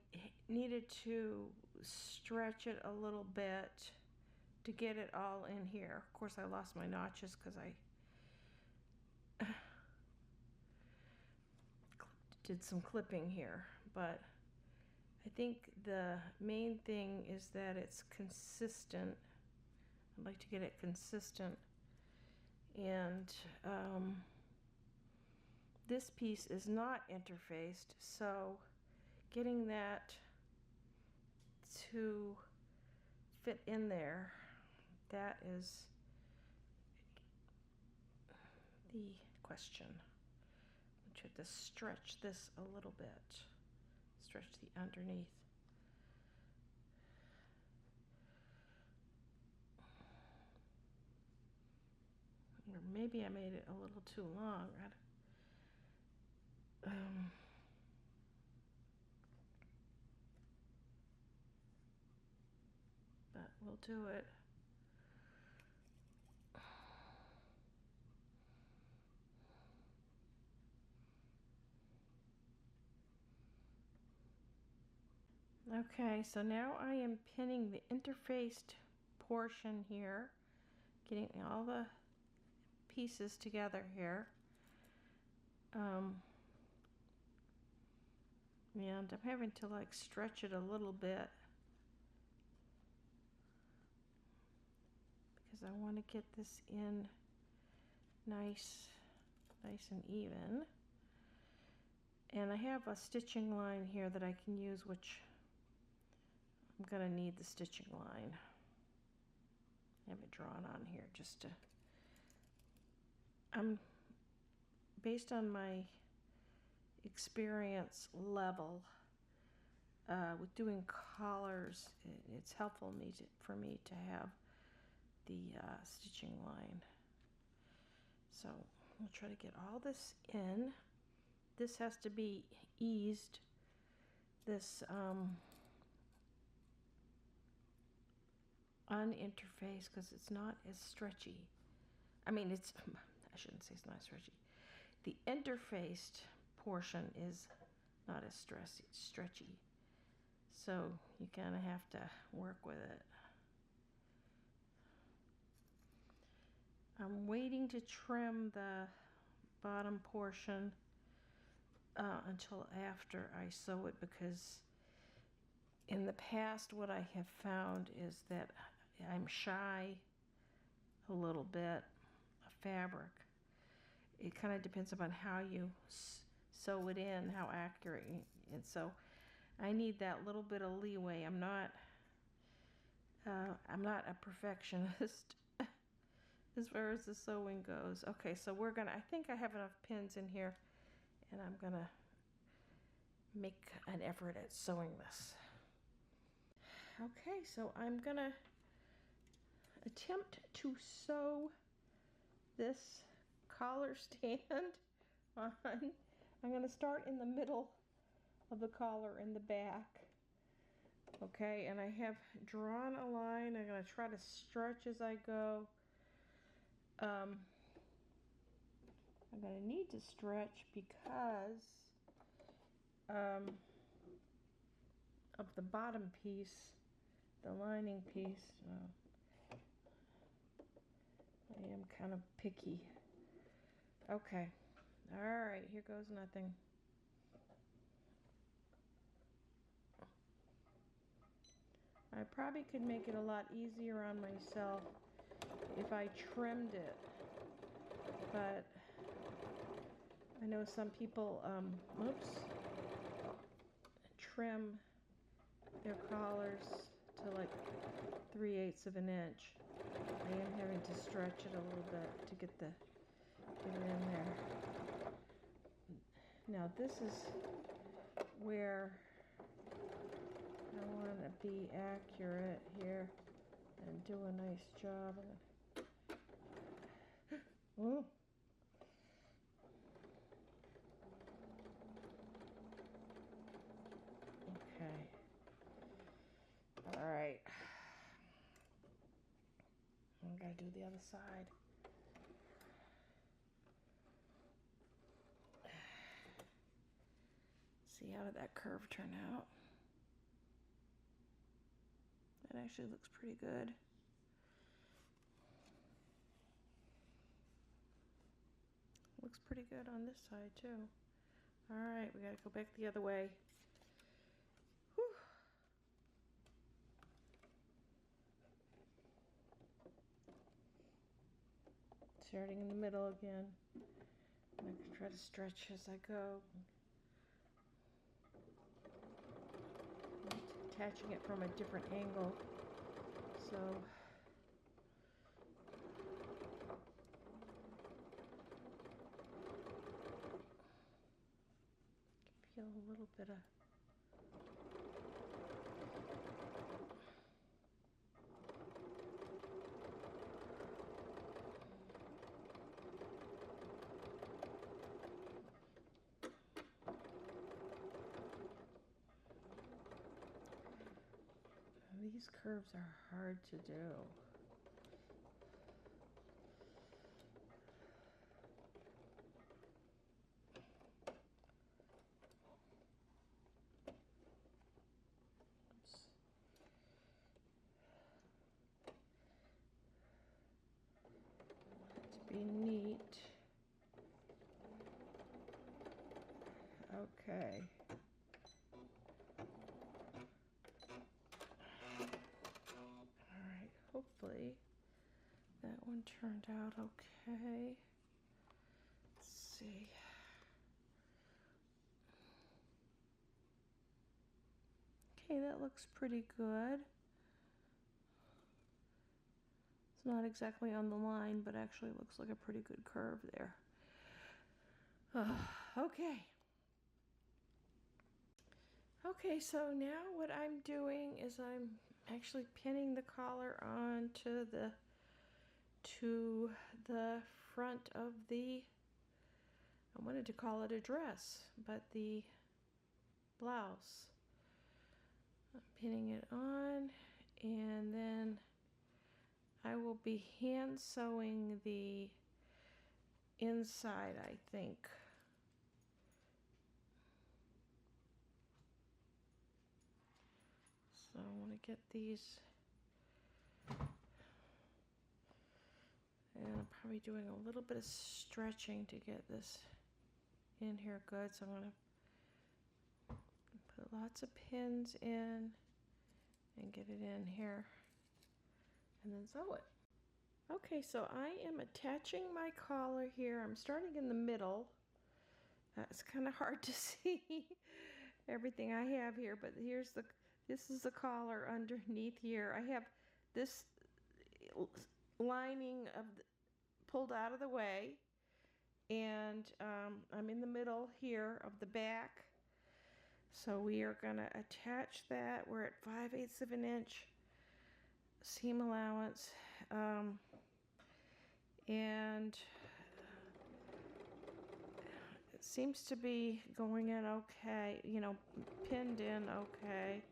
needed to stretch it a little bit to get it all in here. Of course, I lost my notches because I did some clipping here, but I think the main thing is that it's consistent. I'd like to get it consistent. And this piece is not interfaced, so getting that to fit in there, that is the question. I have to stretch this a little bit, stretch the underneath. Or maybe I made it a little too long. But we'll do it. Okay, so now I am pinning the interfaced portion here, getting all the pieces together here. And I'm having to like stretch it a little bit because I want to get this in nice and even. And I have a stitching line here that I can use, which I'm going to need the stitching line. I have it drawn on here just to, based on my experience level with doing collars, it's helpful for me to have the stitching line. So we'll try to get all this in. This has to be eased. This uninterfaced, because it's not as stretchy. I mean, I shouldn't say it's not stretchy. The interfaced portion is not as stretchy. So you kind of have to work with it. I'm waiting to trim the bottom portion until after I sew it, because in the past what I have found is that I'm shy a little bit of fabric. It kind of depends upon how you sew it in, how accurate, and so I need that little bit of leeway. I'm not a perfectionist as far as the sewing goes. Okay, so I think I have enough pins in here, and I'm gonna make an effort at sewing this. Okay, so I'm gonna attempt to sew this collar stand on. I'm gonna start in the middle of the collar in the back. Okay, and I have drawn a line. I'm gonna try to stretch as I go. I'm gonna need to stretch because of the bottom piece, the lining piece. I am kind of picky. Okay, all right, here goes nothing. I probably could make it a lot easier on myself if I trimmed it, but I know some people, trim their collars to like 3/8 of an inch. I am having to stretch it a little bit to get it in there. Now this is where I want to be accurate here and do a nice job. Ooh. Okay. All right. I'm gonna do the other side. See, how did that curve turn out? That actually looks pretty good. Looks pretty good on this side too. All right, we gotta go back the other way. Whew. starting in the middle again. I'm going to try to stretch as I go. Attaching it from a different angle. So feel a little bit of these curves are hard to do. Oops. To be neat. Okay. Alright, hopefully that one turned out okay. Let's see. Okay, that looks pretty good. It's not exactly on the line, but actually looks like a pretty good curve there. Okay. Okay, so now what I'm doing is I'm actually pinning the collar onto the front of the, I wanted to call it a dress, but the blouse. I'm pinning it on, and then I will be hand sewing the inside, I think. So I want to get these, and I'm probably doing a little bit of stretching to get this in here good. So I'm going to put lots of pins in and get it in here and then sew it. Okay, so I am attaching my collar here. I'm starting in the middle. It's kind of hard to see everything I have here, but this is the collar underneath here. I have this lining pulled out of the way, and I'm in the middle here of the back. So we are going to attach that. We're at 5/8 of an inch seam allowance, and it seems to be going in okay, you know, pinned in okay.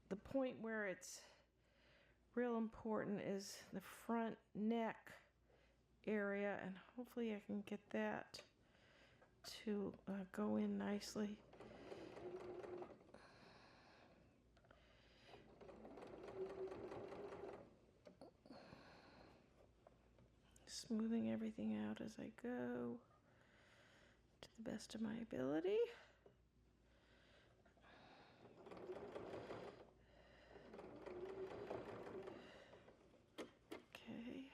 The point where it's real important is the front neck area, and hopefully I can get that to go in nicely. Smoothing everything out as I go to the best of my ability. Okay.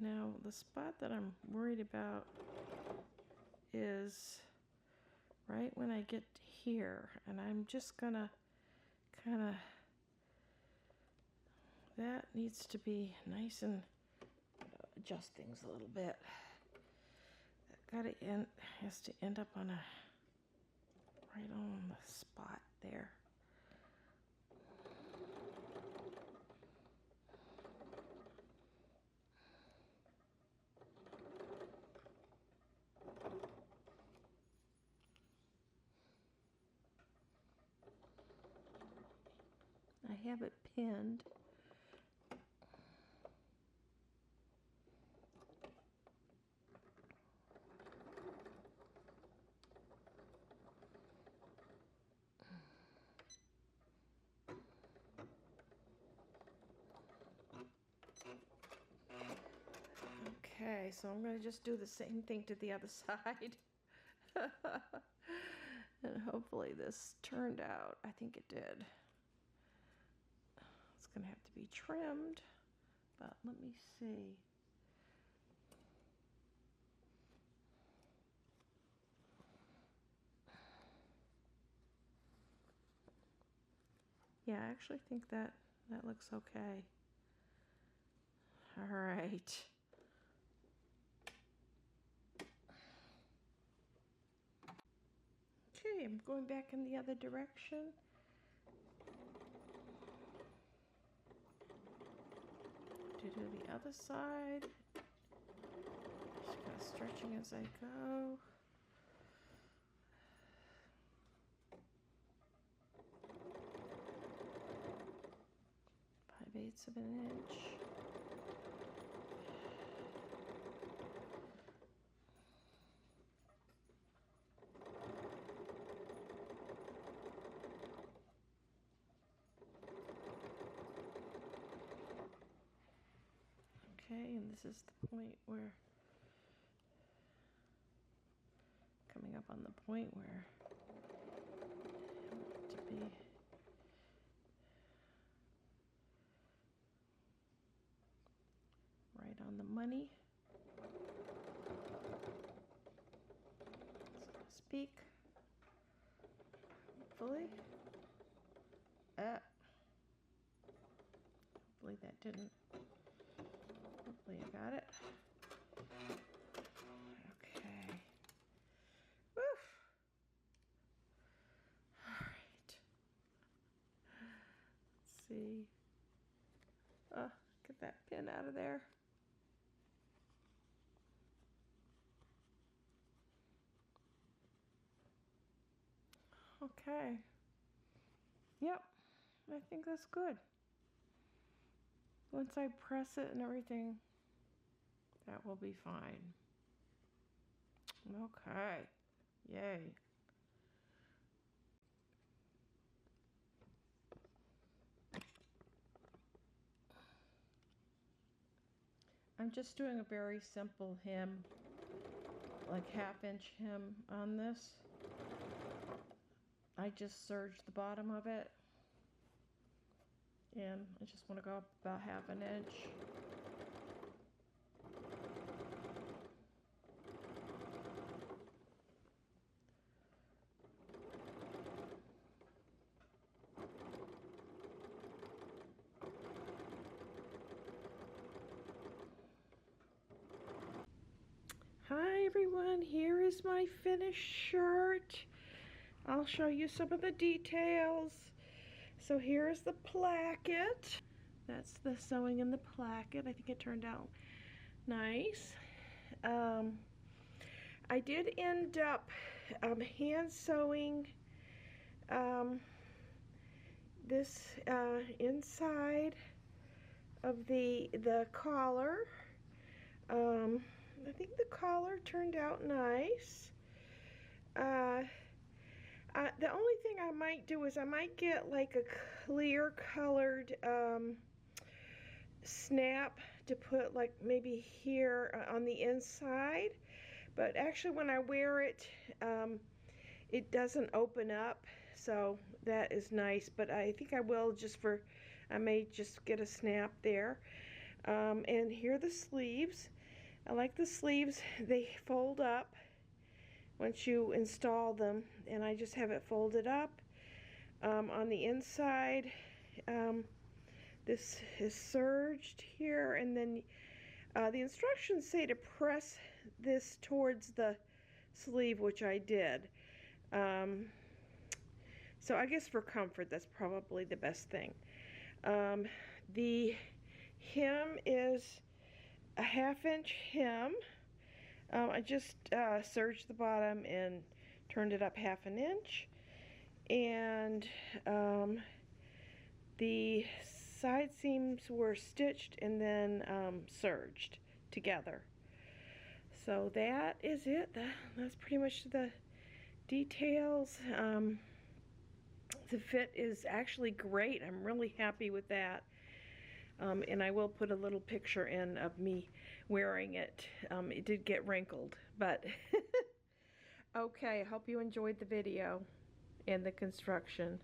Now, the spot that I'm worried about is right when I get here, and I'm just gonna kind of, that needs to be nice and adjust things a little bit. That has to end up on right on the spot there. I have it pinned. Okay, so I'm going to just do the same thing to the other side. And hopefully this turned out. I think it did. It's going to have to be trimmed, but let me see. Yeah, I actually think that looks okay. All right. Okay, I'm going back in the other direction. To do the other side. Just kind of stretching as I go. 5/8 of an inch. Okay, and this is the point where, coming up on the point where I want it to be right on the money, so to speak. Hopefully. Hopefully that didn't. Hopefully I got it. Okay. Woof. All right. Let's see. Get that pin out of there. Okay. Yep. I think that's good. Once I press it and everything, that will be fine. Okay. Yay. I'm just doing a very simple hem, like 1/2 inch hem on this. I just serged the bottom of it, and I just want to go up about 1/2 inch. Hi everyone, here is my finished shirt. I'll show you some of the details. So here's the placket. That's the sewing in the placket. I think it turned out nice. I did end up hand sewing this inside of the collar. I think the collar turned out nice. The only thing I might do is I might get like a clear colored snap to put like maybe here on the inside, but actually when I wear it, it doesn't open up, so that is nice. But I think I will I may just get a snap there. And here are the sleeves. I like the sleeves. They fold up once you install them, and I just have it folded up. On the inside, this is serged here, and then the instructions say to press this towards the sleeve, which I did. So I guess for comfort, that's probably the best thing. The hem is a 1/2 inch hem. I just serged the bottom and turned it up 1/2 inch, and the side seams were stitched and then serged together. So that is it. That's pretty much the details. The fit is actually great. I'm really happy with that. And I will put a little picture in of me wearing it. It did get wrinkled, but okay, I hope you enjoyed the video and the construction.